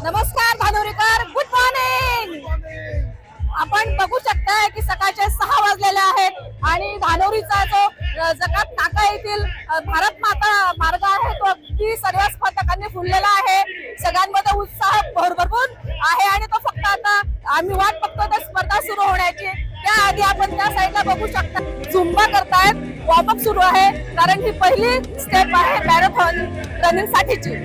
नमस्कार धानोरीकर, good morning. आपण बघू शकताय की सकाळचे 6 वाजलेले आहेत आणि धानोरीचा जो जकात नाका येथील भारत माता मार्ग आहे तो अगदी सर्व स्पर्धकांनी फुललेला आहे। सगळ्यांमध्ये उत्साह भरभरून आहे आणि तो फक्त आता आम्ही वाट बघतो त्या स्पर्धा सुरू होण्याची। त्याआधी आपण त्या साईडला बघू शकता झुंबा करतायत, वॉर्मअप सुरू आहे कारण ही पहिली स्टेप आहे मॅरेथॉन रनिंग साठीची।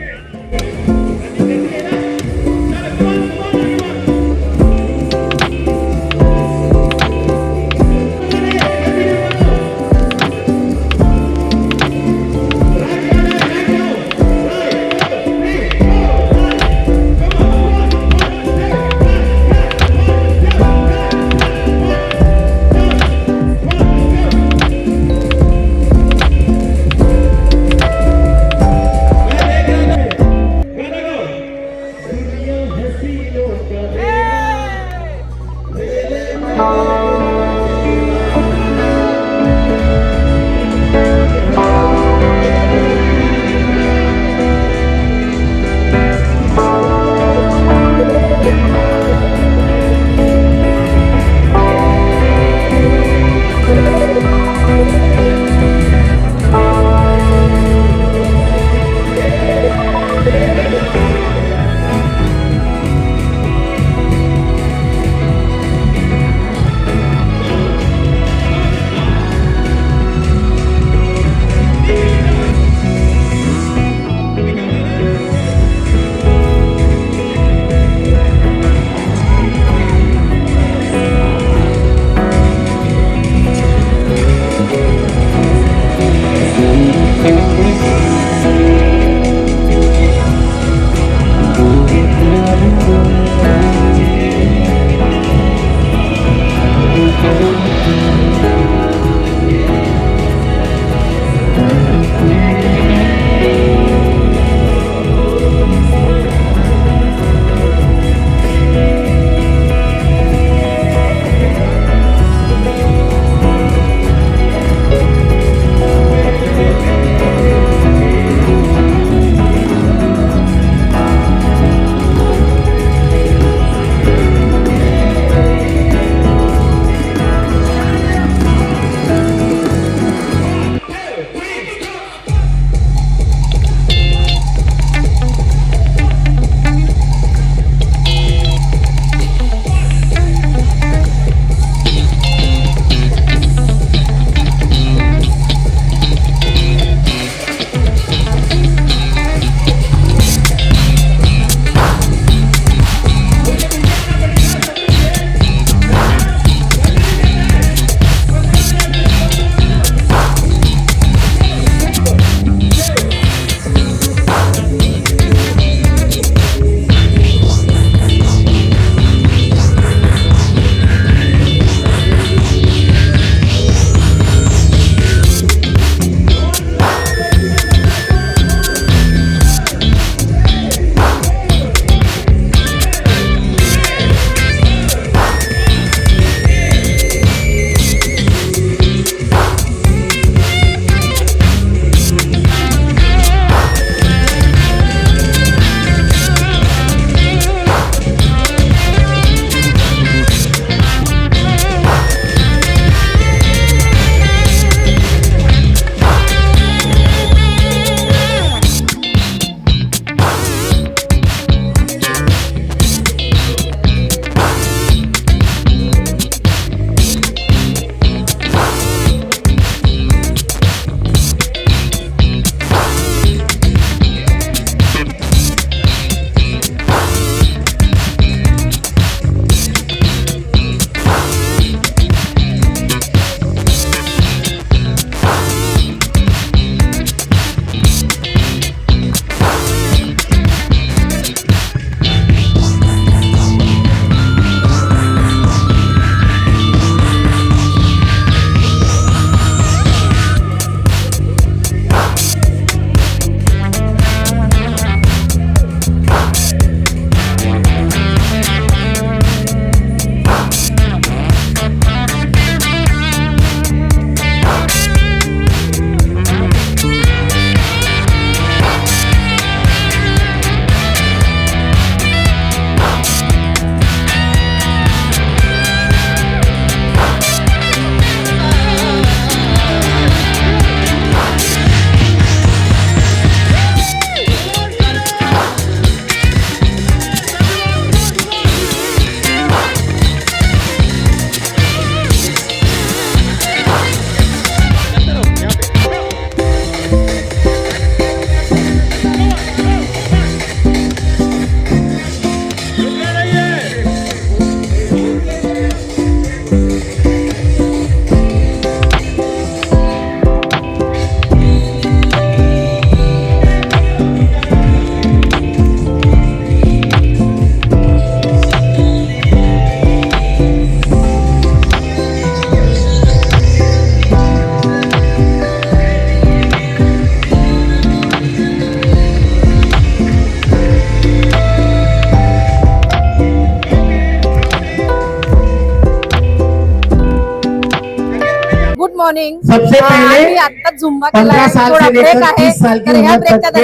मॉर्निंग. सबसे पहले मी आता झुंबा 15 साल से लेकर 30 साल की उम्र तक के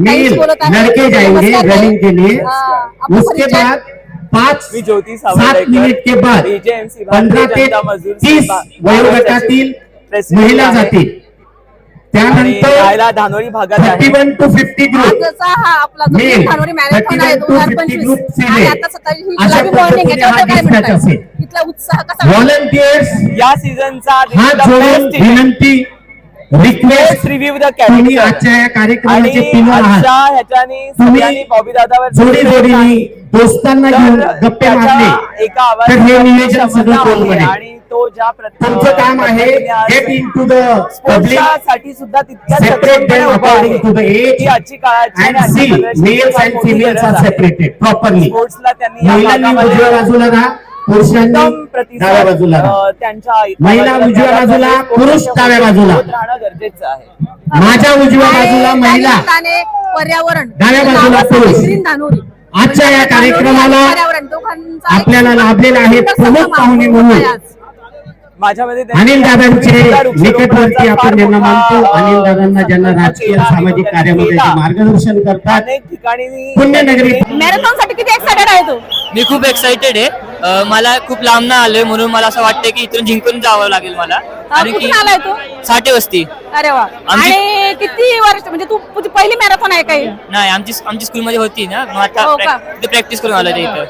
मेल लड़के जाएंगे रनिंग के लिए. उसके बाद 5-7 मिनिट के बाद 15 ते 30 वयोगटातील महिला जातील. त्यानंतर धानोरी भागात 31 to 50 ग्रुप आजचा हा आपला जो धानोरी मॅरेथॉन आहे 2025 आणि आता 27 ही गुलाबी मॉर्निंग याच्यावर काय म्हणताय? इथला उत्साह कसा? व्हॉलंटियर्स या सीझनचा हात जोडून विनंती रिक्वेस्ट रिव्ह्यू द तुम्ही आजच्या या कार्यक्रमाचे पिलर आहात. ह्याच्यानी बॉबी दादावर जोडी जोडीने दोस्तांना घेऊन गप्पे मारले एका तर हे नियोजन सगळं कोण आवाज बनेल? आणि तो ज्या तुमचं काम आहे get in to the public साठी सुद्धा separate them according to the age आजची काळाची and see males and females are separated properly. स्पोर्ट्सला त्यांनी महिलांनी उजव्या बाजूला राहा, पुरुषांनी डाव्या बाजूला राहा. त्यांच्या महिला उजव्या बाजूला, पुरुष डाव्या बाजूला. राहणं गरजेचं आहे. माझ्या उजव्या बाजूला महिला, पर्यावरण डाव्या बाजूला पुरुष. ग्रीन धानोरी आजच्या या कार्यक्रमाला पर्यावरण दोघांचा आपल्याला लाभलेला आहे प्रमुख पाहुणे म्हणून माझ्यामध्ये अनिल दादांचे निकटवर्ती आपण ज्यांना मानतो. अनिल दादांना ज्यांना राजकीय सामाजिक कार्यामध्ये ते मार्गदर्शन करतात. अनेक ठिकाणी पुण्यनगरी मॅरेथॉन साठी किती एक्साइटेड आहे तू? मी खूप एक्साइटेड आहे. मला खूप लांब ना आलोय म्हणून मला असं वाटतं की इथून जिंकून जावं लागेल मला. आणि की कुठून आलाय तू? साठे वस्ती. अरे वा. आणि किती वर्ष म्हणजे तू तुझी पहिली मॅरेथॉन आहे काही? नाही, आमची स्कूलमध्ये होती ना, मग हो का? आता प्रॅक्टिस करून आलो इथं.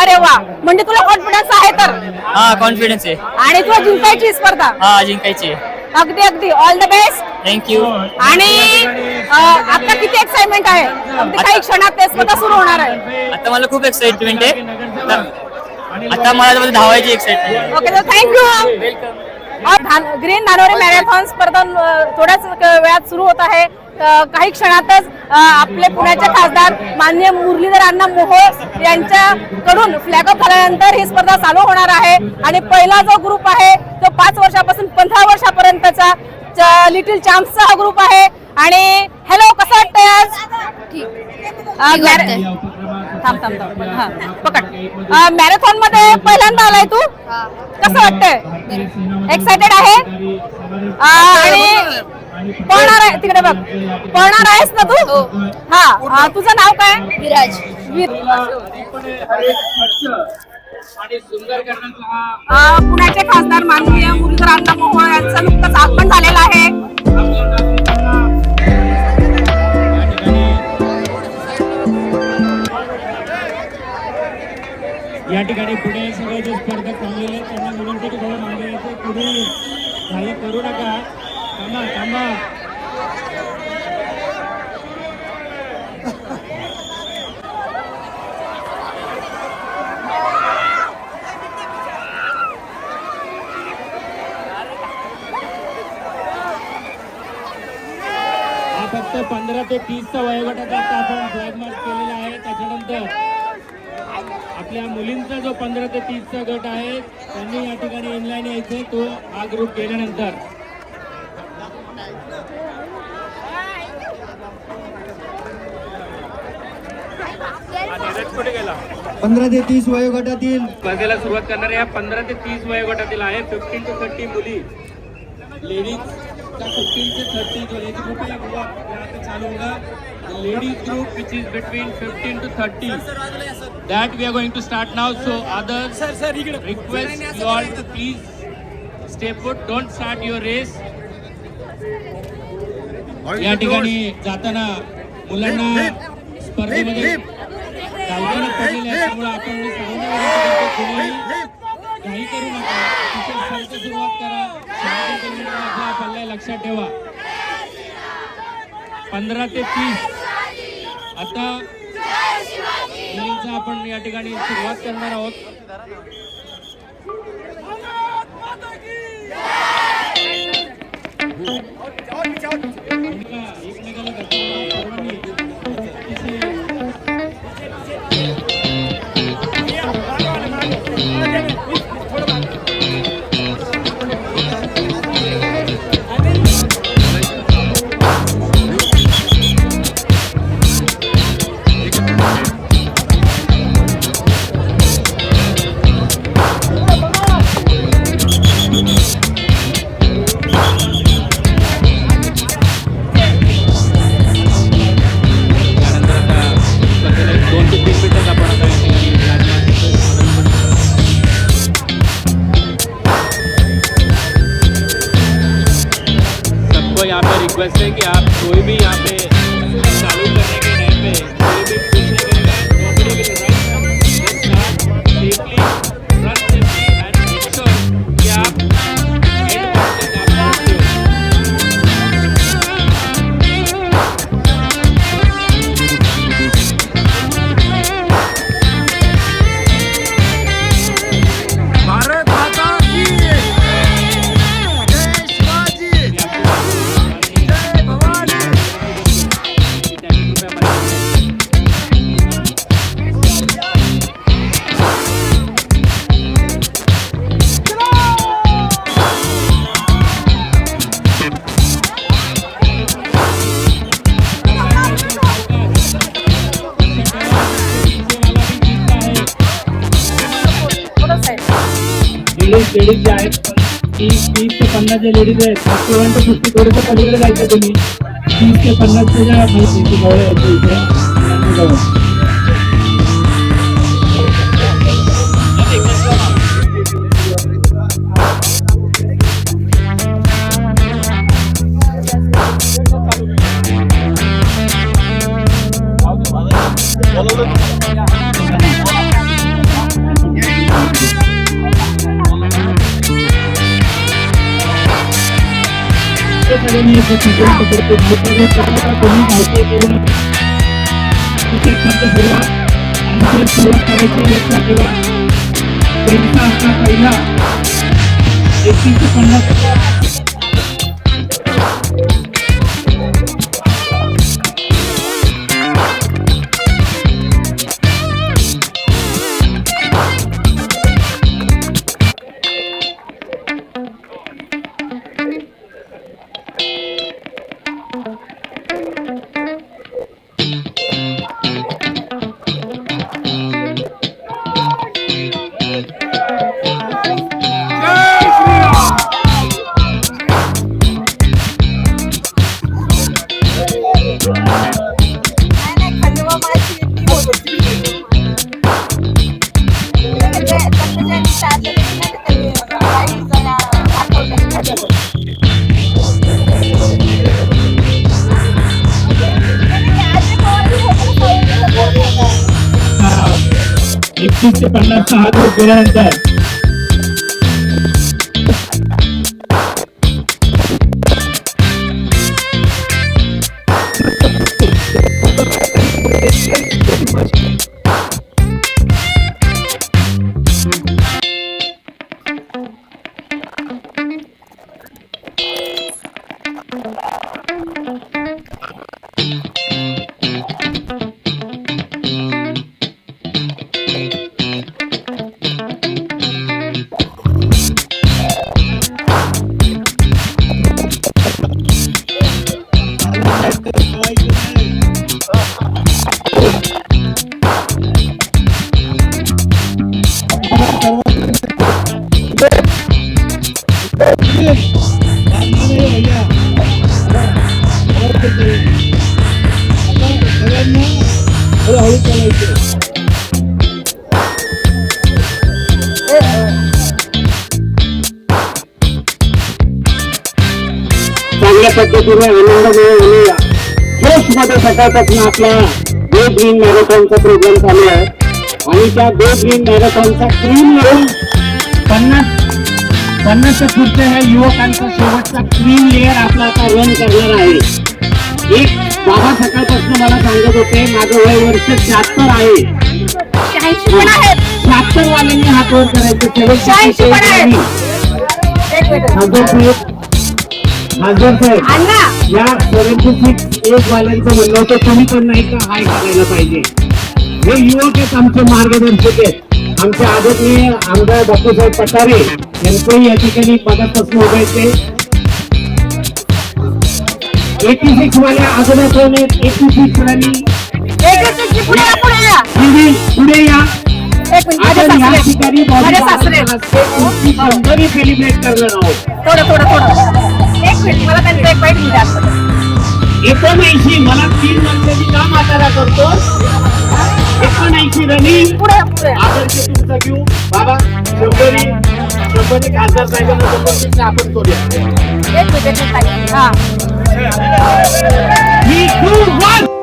अरे वा, म्हणजे तुला कॉन्फिडन्स आहे तर? हा, कॉन्फिडन्स आहे. आणि तुला जिंकायची स्पर्धा? हा, जिंकायची. अगदी अगदी ऑल द बेस्ट. थँक्यू. आणि आता किती एक्साइटमेंट आहे? अगदी काही क्षणात ते स्पर्धा सुरू होणार आहे. आता मला खूप एक्साइटमेंट आहे. आता मला धावायची एक्साइटमेंट. ओके, तर thank you. Welcome. Green Dhanori marathon स्पर्धा थोड्याच वेळात सुरू होत आहे. काही क्षणातच आपले पुण्याचे खासदार माननीय मुरलीधर अण्णा मोहोळ यांच्याकडून फ्लॅग ऑफ झाल्यानंतर ही स्पर्धा चालू होणार आहे. आणि पहिला जो ग्रुप आहे तो 5 वर्षापासून 15 वर्षापर्यंतचा लिटिल चॅम्प्सचा हा ग्रुप आहे. आणि हॅलो, कसं वाटतंय आज? पकड. मॅरेथॉन मध्ये पहिल्यांदा आलाय तू? कसं वाटतंय? एक्साइटेड आहे? आणि पळणार आहे तिकडे बघ, पळणार आहेस ना तू? हा, तुझं नाव काय? विराज. पुण्याचे खासदार माननीय मुरलीधर अण्णा मोहोळ यांचं नुकतंच आगमन झालेलं आहे. या ठिकाणी पुढे सगळे जे स्पर्धक थांबलेले आहेत त्यांना विनंती की थोडं मागे यायचं. पुढे घाई करू नका. थांबा थांबा. हा फक्त 15 ते 30चा वयोगटाचा आपण फ्लॅग मार्च केलेला आहे. त्याच्यानंतर आपल्या मुलींचा जो 15 ते 30चा गट आहे त्यांनी या ठिकाणी इनलाईन यायचे. तो हा ग्रुप केल्यानंतर 15 ते 30 वयोगटातील स्पर्धेला सुरुवात करणाऱ्या या 15 ते 30 वयोगटातील आहे. 15 to 30 मुली, लेडीज का 15 से 30 जो लेडीज ग्रुप है वो यहाँ पे चालू होगा. Ladies group which is between 15 to 30 that we are going to start now. So others request you all to please stay put, don't start your race. या ठिकाणी जाताना मुलांना स्पर्धेमध्ये धावताना पडलेले आहे त्यामुळे आपण कोणीही काही करू नका. तिथे सुरुवात करा. 6 किलोमीटरचा पल्ला लक्षात ठेवा. 15 ते 30 आता मुलींचा आपण या ठिकाणी सुरुवात करणार आहोत. एकमेकाला सर्वांनी रिक्वेस्ट है कि आप कोई भी यहाँ पे चालू करने के टाइम पे कोई भी कुछ नहीं करेगा, nobody will rush, just start safely, run safely and make sure कि आप end point तक आप पहुँचते हो। भारत माता की जय, शिवाजी जय, भवानी। लेडीज जे आहेत 30 ते 50 जे लेडीज आहेत 51 ते 50 थोडंसं पलीकडे जायचं तुम्ही 30 ते 50 च्या ज्या माहिती जवळ यायचं इथे त्यांनी जवळ सगळ्यांनी एक चित्र कोणी धावते केलं तिथे खर्च सुरुवात आणि सुरुवात करायची लक्षात ठेवा त्यांचा असा पहिला 31 ते 50 31 ते 50 हात वर केल्यानंतर चांगल्या पद्धतीने आनंदमय आणि जोशमध्ये सकाळपासून आपला गो ग्रीन मॅरेथॉनचा प्रोग्राम चालू आहे आणि त्या गो ग्रीन मॅरेथॉनचा क्रीम लेअर 50 पुढच्या ह्या युवकांचा शेवटचा क्रीम लेअर आपला आता रन करणार आहे. एक बाबा सकाळपासून मला सांगत होते माझं वय वर्ष 76 आहे. 76 वाल्यांनी हात वर करायचं हाजर साहेब या 76 एज वाल्यांचं म्हणणं होतं तुम्ही पण नाही का हाय करायला पाहिजे. हे युवक आहेत आमचे मार्गदर्शक आहेत. आमचे आदरणीय आमदार बापूसाहेब पठारे यांचंही या ठिकाणी पदापासून उभायचे 86 वाल्या आजोबासोन 86 वाल्यांनी पुढे या आपण या ठिकाणी सेलिब्रेट करणार आहोत. थोडं एक मिनिट मला त्यांचं एक बाईट घेऊ द्या. 79 मला 3 वर्षाची का म्हातारा करतो 79 रनिंग आदर्श तुमचा घेऊ बाबा शंभरी खासदार साहेबांना आपण करूया. एक मिनिट हा 3, 2, 1